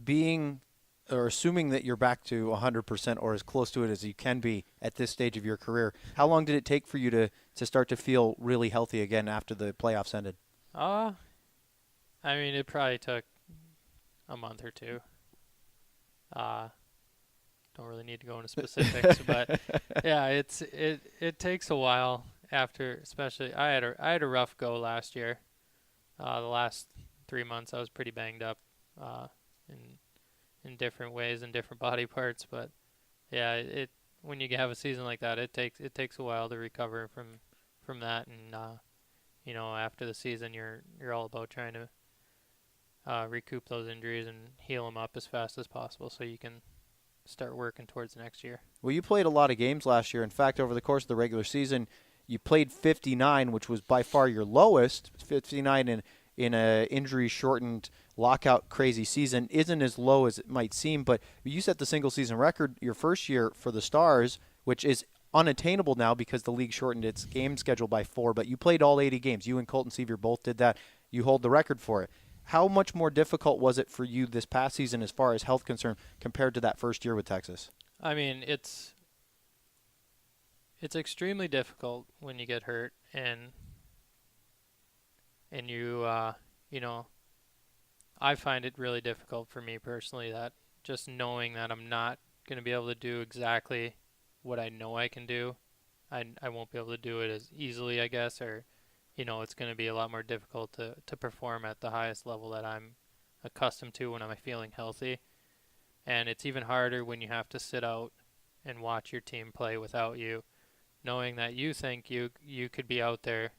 being or assuming that you're back to 100% or as close to it as you can be at this stage of your career, how long did it take for you to start to feel really healthy again after the playoffs ended? Uh, I mean, it probably took a month or two. Uh, don't really need to go into specifics, but yeah, it takes a while after, especially I had a rough go last year. The last 3 months I was pretty banged up, uh, in different ways and different body parts, but yeah, it when you have a season like that, it takes a while to recover from that, and after the season, you're all about trying to recoup those injuries and heal them up as fast as possible so you can start working towards next year. Well, you played a lot of games last year. In fact, over the course of the regular season, you played 59, which was by far your lowest. 59 in a injury shortened lockout crazy season isn't as low as it might seem, but you set the single season record your first year for the Stars, which is unattainable now because the league shortened its game schedule by 4, but you played all 80 games. You and Colton Sevier both did that. You hold the record for it. How much more difficult was it for you this past season as far as health concern compared to that first year with Texas? I mean, it's extremely difficult when you get hurt and you know, I find it really difficult for me personally that just knowing that I'm not going to be able to do exactly what I know I can do. I won't be able to do it as easily, I guess, or it's going to be a lot more difficult to perform at the highest level that I'm accustomed to when I'm feeling healthy. And it's even harder when you have to sit out and watch your team play without you, knowing that you think you could be out there,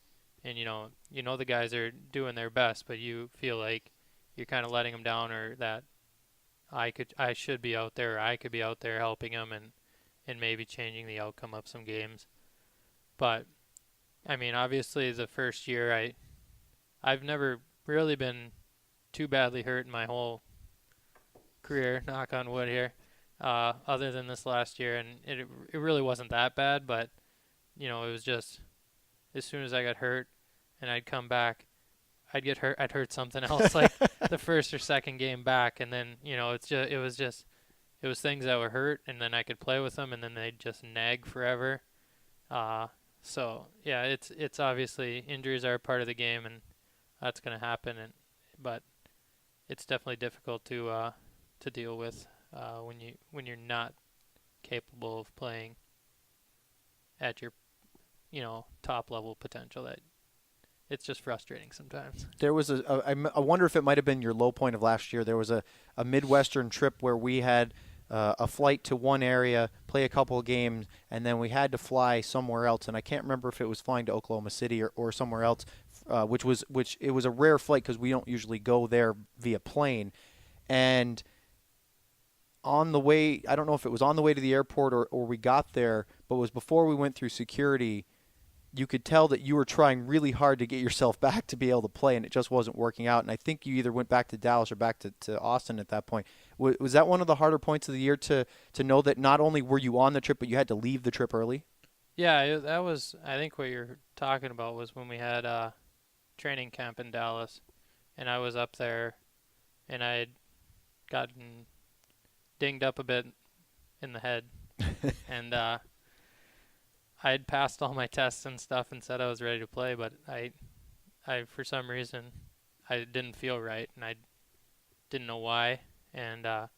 and the guys are doing their best, but you feel like you're kind of letting them down, or that I should be out there, or I could be out there helping them and maybe changing the outcome of some games. But I mean, obviously the first year I've never really been too badly hurt in my whole career, knock on wood here, other than this last year, and it really wasn't that bad, but it was just as soon as I got hurt and I'd come back, I'd hurt something else like the first or second game back, and then it was things that were hurt, and then I could play with them, and then they'd just nag forever. So yeah, it's obviously injuries are a part of the game, and that's going to happen, but it's definitely difficult to deal with when you're not capable of playing at your top level potential. That it's just frustrating sometimes. There was I wonder if it might have been your low point of last year. There was a Midwestern trip where we had a flight to one area, play a couple of games, and then we had to fly somewhere else. And I can't remember if it was flying to Oklahoma City or somewhere else, which it was a rare flight because we don't usually go there via plane. And on the way, I don't know if it was on the way to the airport or we got there, but it was before we went through security. You could tell that you were trying really hard to get yourself back to be able to play, and it just wasn't working out. And I think you either went back to Dallas or back to Austin at that point. Was that one of the harder points of the year to know that not only were you on the trip, but you had to leave the trip early? Yeah, that was, I think what you're talking about was when we had training camp in Dallas, and I was up there, and I had gotten dinged up a bit in the head, and I had passed all my tests and stuff and said I was ready to play, but I for some reason I didn't feel right, and I didn't know why. And the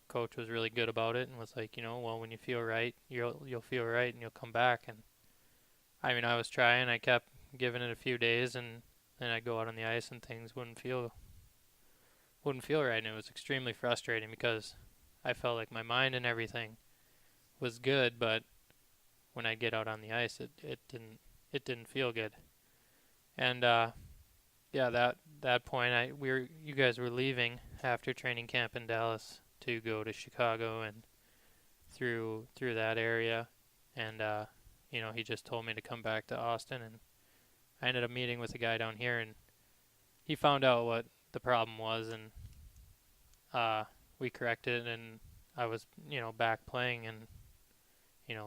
coach was really good about it and was like, well, when you feel right, you'll feel right and you'll come back. And I mean, I was trying. I kept giving it a few days, and then I'd go out on the ice and things wouldn't feel right, and it was extremely frustrating because I felt like my mind and everything was good, but when I get out on the ice, it didn't feel good. And yeah, that point, you guys were leaving after training camp in Dallas to go to Chicago and through that area, and he just told me to come back to Austin, and I ended up meeting with a guy down here, and he found out what the problem was, and we corrected it, and I was back playing, and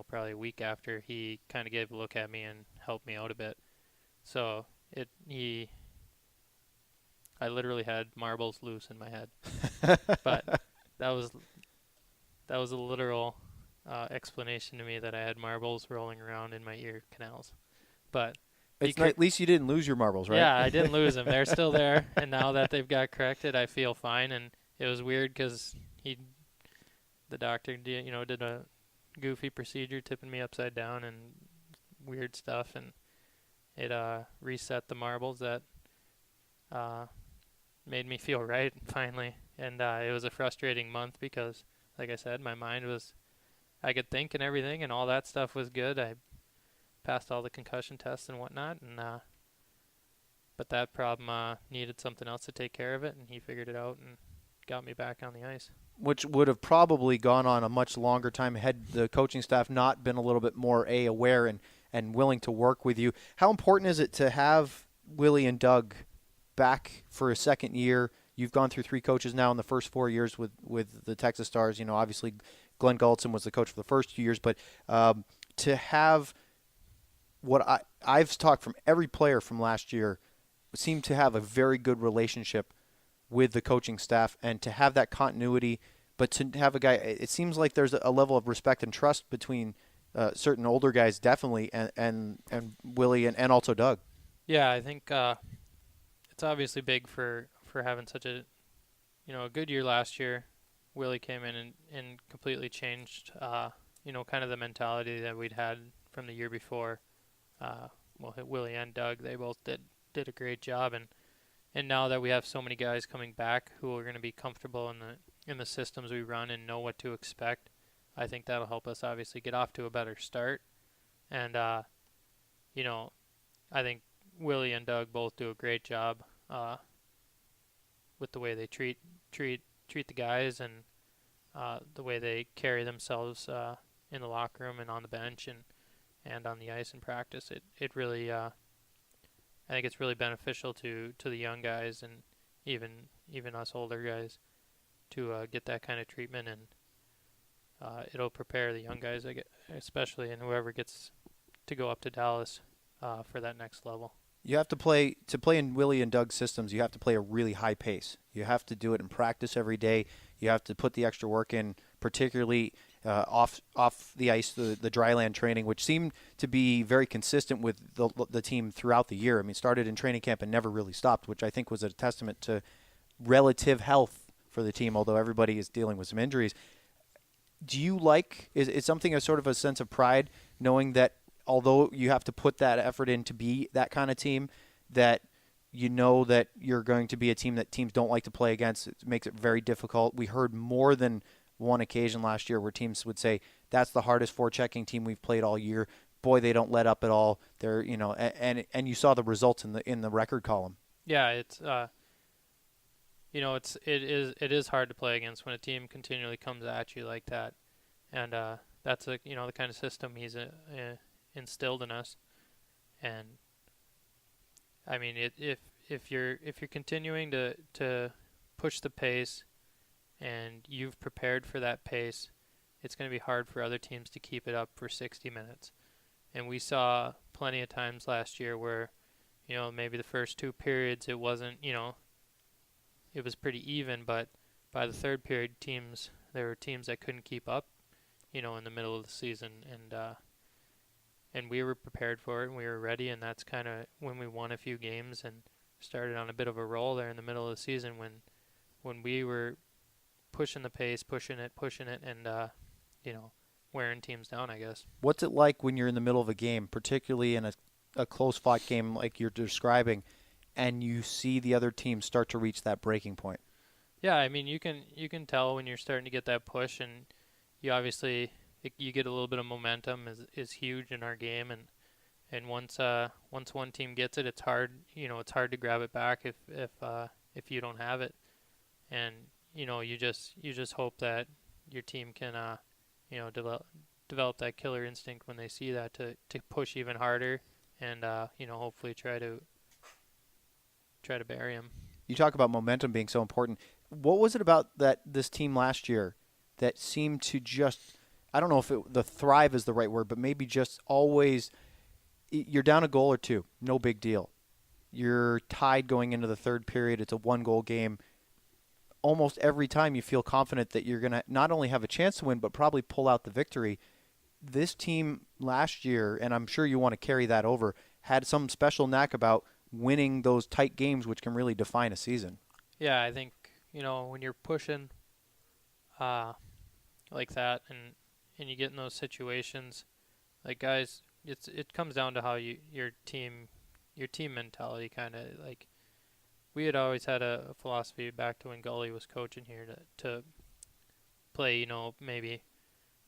probably a week after, he kind of gave a look at me and helped me out a bit. So I literally had marbles loose in my head. But that was that was a literal explanation to me that I had marbles rolling around in my ear canals. But he It's not, could, at least you didn't lose your marbles, right? yeah, I didn't lose them. They're still there, and now that they've got corrected, I feel fine. And it was weird because the doctor, did a goofy procedure, tipping me upside down and weird stuff, and it reset the marbles that uh, made me feel right finally. And it was a frustrating month because, like I said, my mind was, I could think and everything, and all that stuff was good. I passed all the concussion tests and whatnot, and but that problem needed something else to take care of it, and he figured it out and got me back on the ice. Which would have probably gone on a much longer time had the coaching staff not been a little bit more aware and willing to work with you. How important is it to have Willie and Doug back for a second year? You've gone through 3 coaches now in the first 4 years with the Texas Stars. Obviously Glenn Gulletson was the coach for the first 2 years, but to have what I've talked from every player from last year seemed to have a very good relationship with the coaching staff, and to have that continuity, but to have a guy, it seems like there's a level of respect and trust between certain older guys, definitely, and Willie and also Doug. Yeah, I think it's obviously big for having such a good year last year. Willie came in and completely changed kind of the mentality that we'd had from the year before. Willie and Doug, they both did a great job, and now that we have so many guys coming back who are going to be comfortable in the systems we run and know what to expect, I think that'll help us obviously get off to a better start. And I think Willie and Doug both do a great job with the way they treat the guys, and the way they carry themselves in the locker room and on the bench and on the ice in practice. It really I think it's really beneficial to the young guys and even us older guys to get that kind of treatment, and it'll prepare the young guys, especially, and whoever gets to go up to Dallas for that next level. You have to play in Willie and Doug's systems. You have to play a really high pace. You have to do it in practice every day. You have to put the extra work in, particularly off the ice, the dry land training, which seemed to be very consistent with the team throughout the year. I mean, started in training camp and never really stopped, which I think was a testament to relative health for the team, although everybody is dealing with some injuries. Do you is something a sort of a sense of pride knowing that although you have to put that effort in to be that kind of team, that you know that you're going to be a team that teams don't like to play against? It makes it very difficult. We heard more than one occasion last year where teams would say, that's the hardest forechecking team we've played all year. Boy, they don't let up at all. They're, and you saw the results in the record column. Yeah, it's it is hard to play against when a team continually comes at you like that, and that's the kind of system he's instilled in us. And I mean, if you're continuing to push the pace and you've prepared for that pace, it's going to be hard for other teams to keep it up for 60 minutes. And we saw plenty of times last year where, maybe the first 2 periods it wasn't, it was pretty even, but by the third period, there were teams that couldn't keep up, in the middle of the season, and we were prepared for it and we were ready, and that's kind of when we won a few games and started on a bit of a roll there in the middle of the season when we were pushing the pace, pushing it, and wearing teams down, I guess. What's it like when you're in the middle of a game, particularly in a close-fought game like you're describing, and you see the other team start to reach that breaking point? Yeah, I mean, you can tell when you're starting to get that push, and you obviously you get a little bit of momentum is huge in our game, and once one team gets it, it's hard to grab it back if you don't have it, and you just hope that your team can develop that killer instinct when they see that to push even harder and hopefully try to bury him. You talk about momentum being so important. What was it about this team last year that seemed to just, I don't know if the thrive is the right word, but maybe just always, you're down a goal or two, no big deal. you're tied going into the third period. It's a 1-goal game. Almost every time you feel confident that you're going to not only have a chance to win, but probably pull out the victory. This team last year, and I'm sure you want to carry that over, had some special knack about winning those tight games, which can really define a season. Yeah, I think, when you're pushing uh, like that and you get in those situations, like guys, it comes down to how your team mentality kind of like we had always had a philosophy back to when Gully was coaching here to play, maybe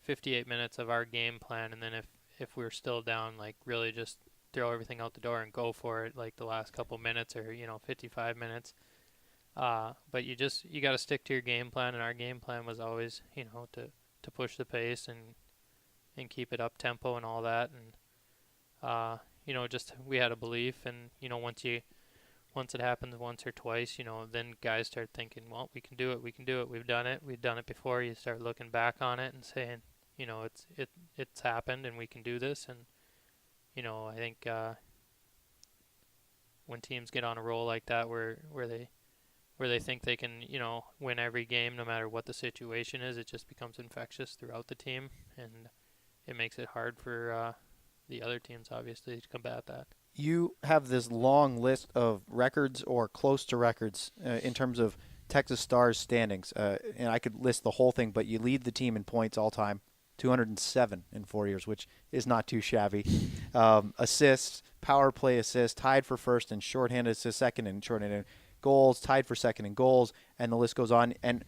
58 minutes of our game plan, and then if we're still down, like really just throw everything out the door and go for it, like the last couple minutes or 55 minutes. But you got to stick to your game plan, and our game plan was always to push the pace and keep it up tempo and all that, and just we had a belief, and once it happens once or twice, then guys start thinking, well, we can do it, we've done it before. You start looking back on it and saying, it's happened and we can do this. And I think when teams get on a roll like that, where they think they can win every game no matter what the situation is, it just becomes infectious throughout the team, and it makes it hard for the other teams obviously to combat that. You have this long list of records or close to records in terms of Texas Stars standings, and I could list the whole thing, but you lead the team in points all time, 207 in 4 years, which is not too shabby. Assists, power play assists, tied for first in shorthanded assists, second in shorthanded goals, tied for second in goals, and the list goes on. And,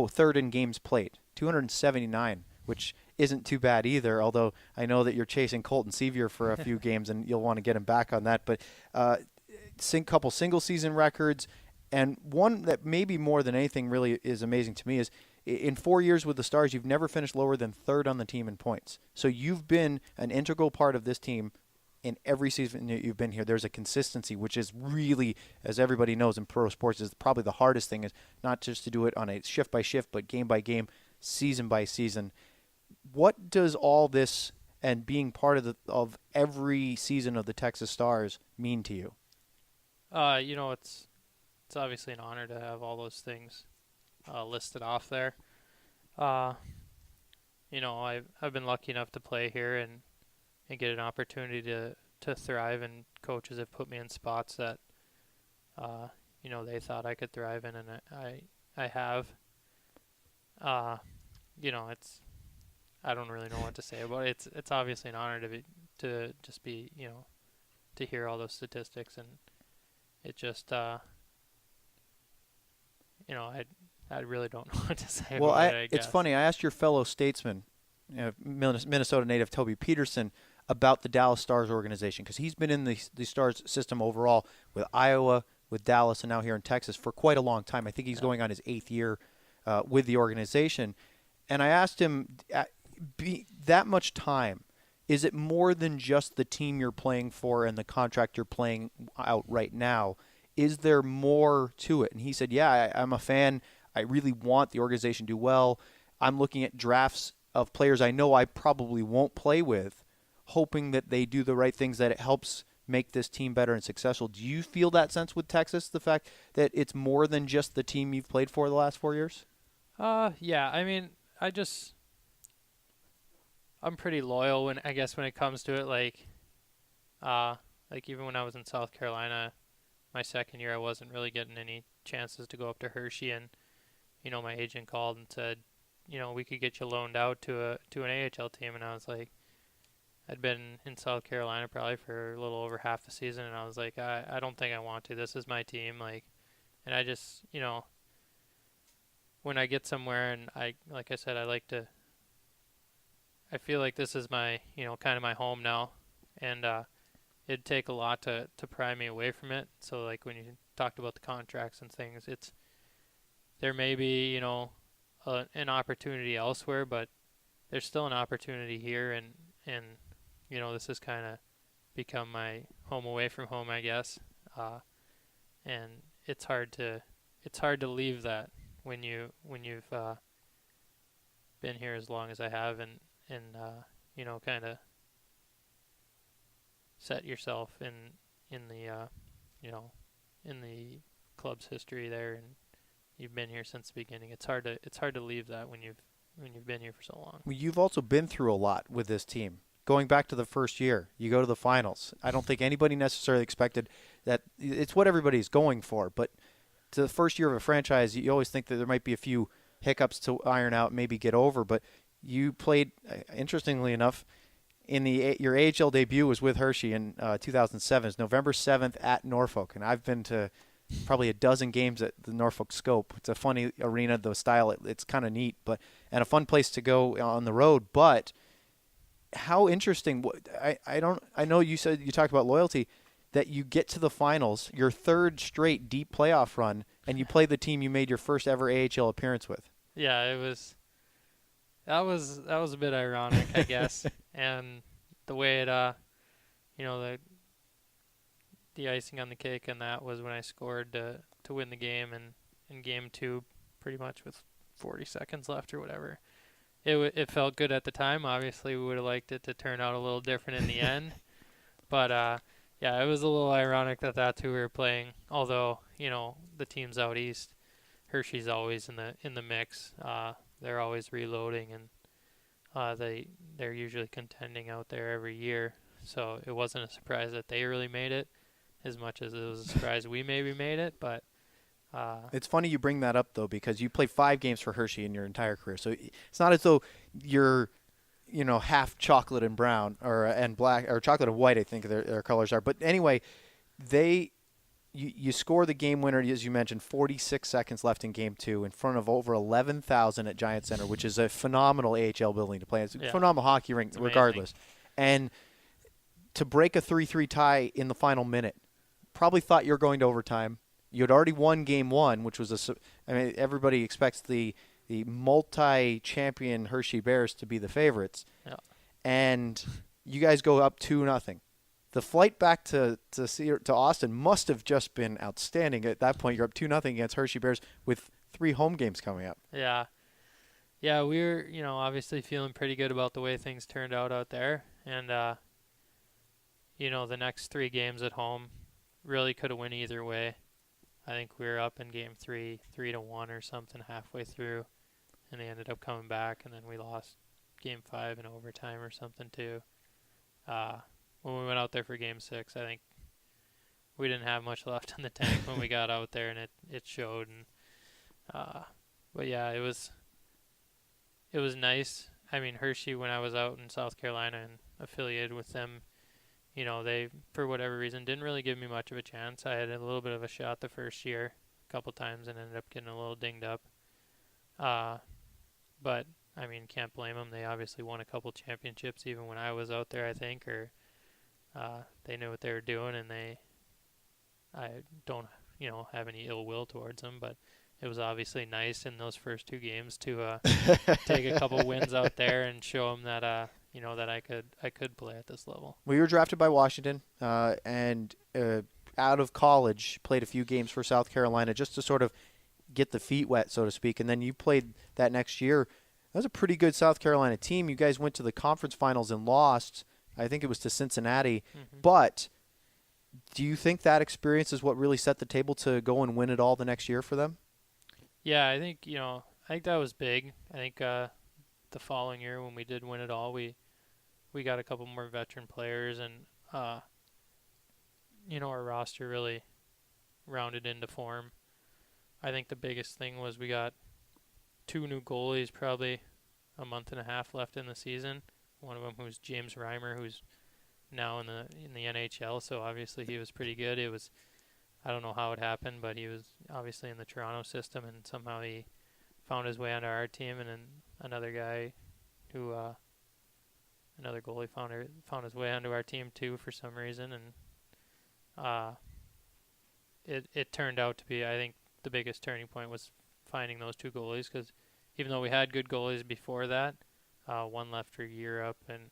third in games played, 279, which isn't too bad either, although I know that you're chasing Colton Sevier for a few games and you'll want to get him back on that. But couple single-season records, and one that maybe more than anything really is amazing to me is in 4 years with the Stars, you've never finished lower than third on the team in points. So you've been an integral part of this team in every season that you've been here. There's a consistency, which is really, as everybody knows in pro sports, is probably the hardest thing, is not just to do it on a shift by shift, but game by game, season by season. What does all this and being part of every season of the Texas Stars mean to you? It's obviously an honor to have all those things listed off there. I've been lucky enough to play here and get an opportunity to thrive, and coaches have put me in spots that they thought I could thrive in, and I have. It's I don't really know what to say about it. It's obviously an honor to just be to hear all those statistics, and it just I really don't know what to say about it, I guess. It's funny. I asked your fellow statesman, Minnesota native Toby Peterson, about the Dallas Stars organization, because he's been in the Stars system overall with Iowa, with Dallas, and now here in Texas for quite a long time. I think he's going on his 8th year with the organization. And I asked him, that much time, is it more than just the team you're playing for and the contract you're playing out right now? Is there more to it? And he said, yeah, I'm a fan. I really want the organization to do well. I'm looking at drafts of players I know I probably won't play with, hoping that they do the right things, that it helps make this team better and successful. Do you feel that sense with Texas, the fact that it's more than just the team you've played for the last 4 years? Yeah. I mean, I'm pretty loyal when it comes to it. Like even when I was in South Carolina, my second year, I wasn't really getting any chances to go up to Hershey, and my agent called and said, we could get you loaned out to an AHL team, and I was like, I'd been in South Carolina probably for a little over half the season, and I was like, I don't think I want to. This is my team, and I just, when I get somewhere, and like I said, I feel like this is my, kind of my home now, and it'd take a lot to pry me away from it. So like when you talked about the contracts and things, there may be, an opportunity elsewhere, but there's still an opportunity here, and this has kind of become my home away from home, I guess. And it's hard to leave that when you've been here as long as I have, and kind of set yourself in the in the club's history there, and you've been here since the beginning. It's hard to leave that when you've been here for so long. Well, you've also been through a lot with this team. Going back to the first year, you go to the finals. I don't think anybody necessarily expected that. It's what everybody's going for, but to the first year of a franchise, you always think that there might be a few hiccups to iron out, maybe get over. But you played, interestingly enough, your AHL debut was with Hershey in 2007. It's November 7th at Norfolk, and I've been to probably a dozen games at the Norfolk Scope. It's a funny arena, the style. It's kind of neat, and a fun place to go on the road. But how interesting! I know you said you talked about loyalty. That you get to the finals, your third straight deep playoff run, and you play the team you made your first ever AHL appearance with. Yeah, it was. That was a bit ironic, I guess, and the way it the icing on the cake and that was when I scored to win the game, and in game 2, pretty much with 40 seconds left or whatever. It felt good at the time. Obviously, we would have liked it to turn out a little different in the end, but yeah, it was a little ironic that that's who we were playing. Although the teams out east, Hershey's always in the mix. They're always reloading, and they're usually contending out there every year. So it wasn't a surprise that they really made it, as much as it was a surprise we maybe made it. But it's funny you bring that up though, because you played 5 games for Hershey in your entire career. So it's not as though you're half chocolate and brown and black, or chocolate and white, I think their colors are. But anyway, you score the game winner, as you mentioned, 46 seconds left in game 2 in front of over 11,000 at Giant Center, which is a phenomenal AHL building to play in. It's a phenomenal hockey rink regardless. And to break a 3-3 tie in the final minute, probably thought you were going to overtime. You had already won game 1, which was everybody expects the multi-champion Hershey Bears to be the favorites. Yeah. And you guys go up 2-0. The flight back to Austin must have just been outstanding. At that point, you're up 2-0 against Hershey Bears with 3 home games coming up. Yeah. Yeah, we were, obviously feeling pretty good about the way things turned out there. And, the next 3 games at home really could have went either way. I think we were up in game 3, 3-1 or something halfway through, and they ended up coming back, and then we lost game 5 in overtime or something too. When we went out there for game 6, I think we didn't have much left in the tank when we got out there, and it showed. And but yeah, it was nice. I mean, Hershey, when I was out in South Carolina and affiliated with them, they, for whatever reason, didn't really give me much of a chance. I had a little bit of a shot the first year, a couple times, and ended up getting a little dinged up. But, I mean, can't blame them. They obviously won a couple championships even when I was out there, I think, or they knew what they were doing, and I don't, have any ill will towards them, but it was obviously nice in those first 2 games to take a couple wins out there and show them that that I could play at this level. Well, you were drafted by Washington, and out of college, played a few games for South Carolina just to sort of get the feet wet, so to speak. And then you played that next year. That was a pretty good South Carolina team. You guys went to the conference finals and lost. I think it was to Cincinnati. Mm-hmm. But do you think that experience is what really set the table to go and win it all the next year for them? Yeah, I think that was big. I think the following year when we did win it all, we got a couple more veteran players, and our roster really rounded into form. I think the biggest thing was we got 2 new goalies probably a month and a half left in the season. One of them who's James Reimer, who's now in the NHL, so obviously he was pretty good. I don't know how it happened, but he was obviously in the Toronto system, and somehow he found his way onto our team. And then another guy who another goalie found his way onto our team too for some reason, and it turned out to be, I think, the biggest turning point was finding those 2 goalies, because even though we had good goalies before that, one left for Europe, and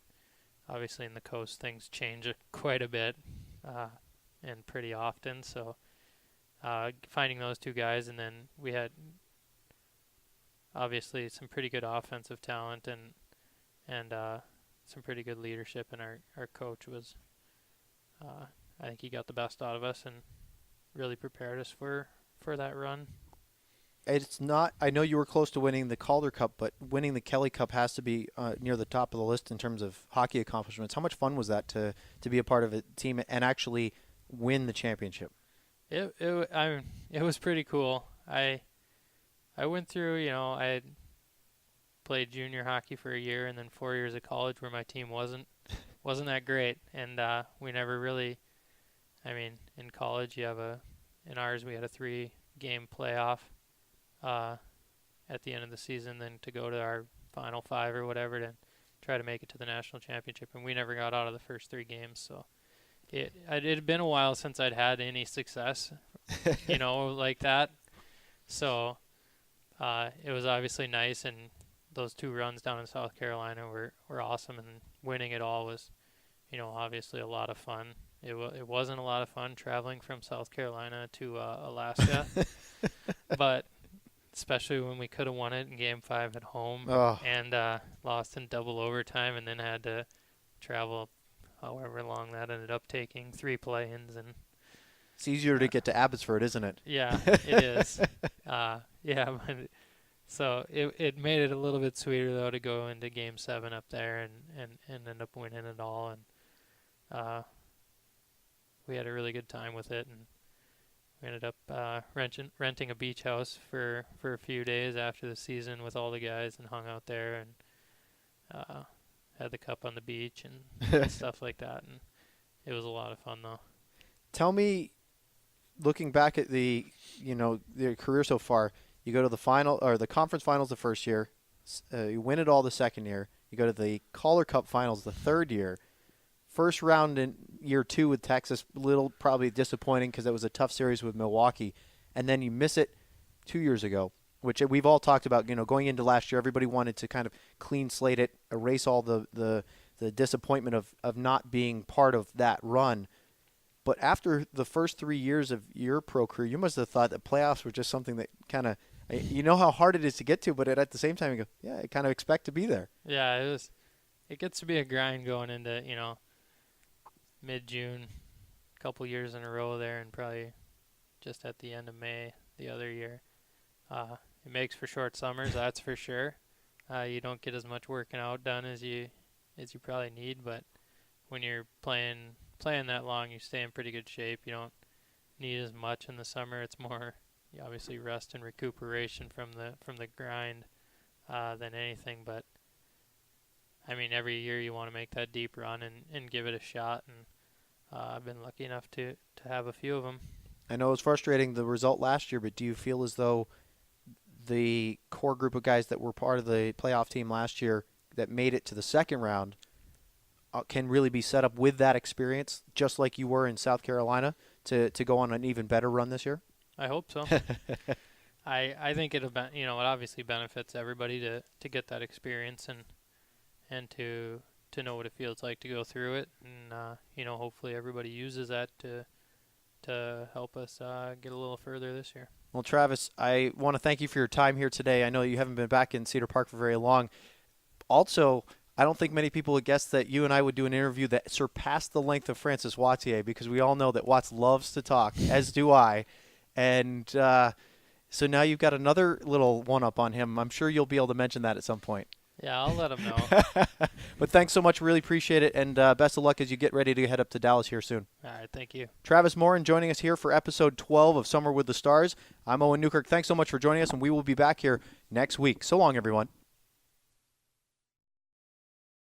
obviously in the coast things change quite a bit and pretty often. So finding those 2 guys, and then we had obviously some pretty good offensive talent and some pretty good leadership, and our coach was I think he got the best out of us, and really prepared us for that run. It's not. I know you were close to winning the Calder Cup, but winning the Kelly Cup has to be near the top of the list in terms of hockey accomplishments. How much fun was that to be a part of a team and actually win the championship? It was pretty cool. I went through, I had played junior hockey for a year and then 4 years of college where my team wasn't that great, and we never really. I mean, in college in ours we had a 3-game playoff at the end of the season, then to go to our final 5 or whatever to try to make it to the national championship, and we never got out of the first 3 games. So it had been a while since I'd had any success, like that. So it was obviously nice, and those 2 runs down in South Carolina were awesome, and winning it all was, obviously a lot of fun. It wasn't a lot of fun traveling from South Carolina to Alaska, but especially when we could have won it in Game 5 at home and lost in double overtime, and then had to travel however long that ended up taking, 3 play-ins. And it's easier to get to Abbotsford, isn't it? Yeah, it is. Yeah, but so it made it a little bit sweeter though to go into Game 7 up there and end up winning it all, and we had a really good time with it, and we ended up renting a beach house for a few days after the season with all the guys, and hung out there, and had the cup on the beach and stuff like that, and it was a lot of fun though. Tell me, looking back at the career so far, you go to the final or the conference finals the first year, you win it all the second year, you go to the Calder Cup finals the third year. First round in year 2 with Texas, little probably disappointing because it was a tough series with Milwaukee, and then you miss it 2 years ago, which we've all talked about. Going into last year, everybody wanted to kind of clean slate it, erase all the disappointment of not being part of that run. But after the first 3 years of your pro career, you must have thought that playoffs were just something that kind of, how hard it is to get to, but at the same time you go, yeah, I kind of expect to be there. Yeah, it gets to be a grind going into mid-June, a couple years in a row there, and probably just at the end of May the other year. It makes for short summers, that's for sure. You don't get as much working out done as you probably need, but when you're playing that long, you stay in pretty good shape. You don't need as much in the summer. It's more obviously rest and recuperation from the grind than anything. But I mean, every year you want to make that deep run and give it a shot, and I've been lucky enough to have a few of them. I know it was frustrating, the result last year, but do you feel as though the core group of guys that were part of the playoff team last year that made it to the second round can really be set up with that experience, just like you were in South Carolina, to go on an even better run this year? I hope so. I think it obviously benefits everybody to get that experience and to know what it feels like to go through it, and hopefully everybody uses that to help us get a little further this year. Well, Travis, I want to thank you for your time here today. I know you haven't been back in Cedar Park for very long. Also, I don't think many people would guess that you and I would do an interview that surpassed the length of Francis Wattier, because we all know that Watts loves to talk, as do I. And so now you've got another little one-up on him. I'm sure you'll be able to mention that at some point. Yeah, I'll let him know. But thanks so much. Really appreciate it. And best of luck as you get ready to head up to Dallas here soon. All right, thank you. Travis Morin joining us here for episode 12 of Summer with the Stars. I'm Owen Newkirk. Thanks so much for joining us, and we will be back here next week. So long, everyone.